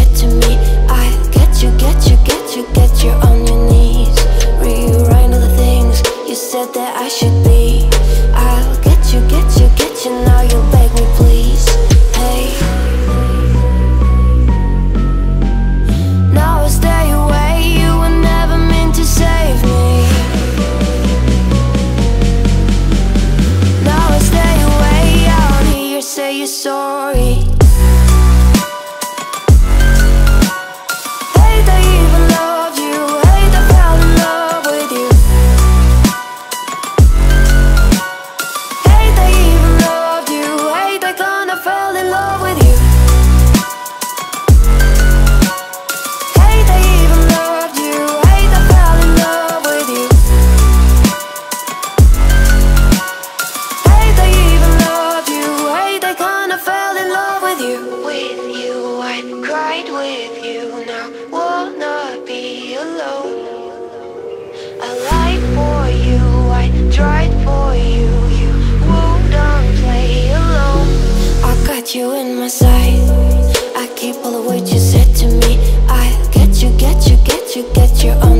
said to me. I'll get you, get you, get you, get you on your knees. Rewrite all the things you said that I should be. I'll get you, get you, get you, now you beg me please. Hey, now I stay away, you were never meant to save me. Now I stay away, I don't hear you say you're sorry. Hate I even loved you, hate I fell in love with you. Hate I even loved you, hate I kinda fell in love with you. Hate I even loved you, hate I fell in love with you. Hate I even loved you, hate I kinda fell in love with you. With you, I cried with you, now wanna be alone. I lied for you, I tried for you, you wouldn't play alone. I got you in my sight, I keep all the words you said to me. I'll get you, get you, get you, get you on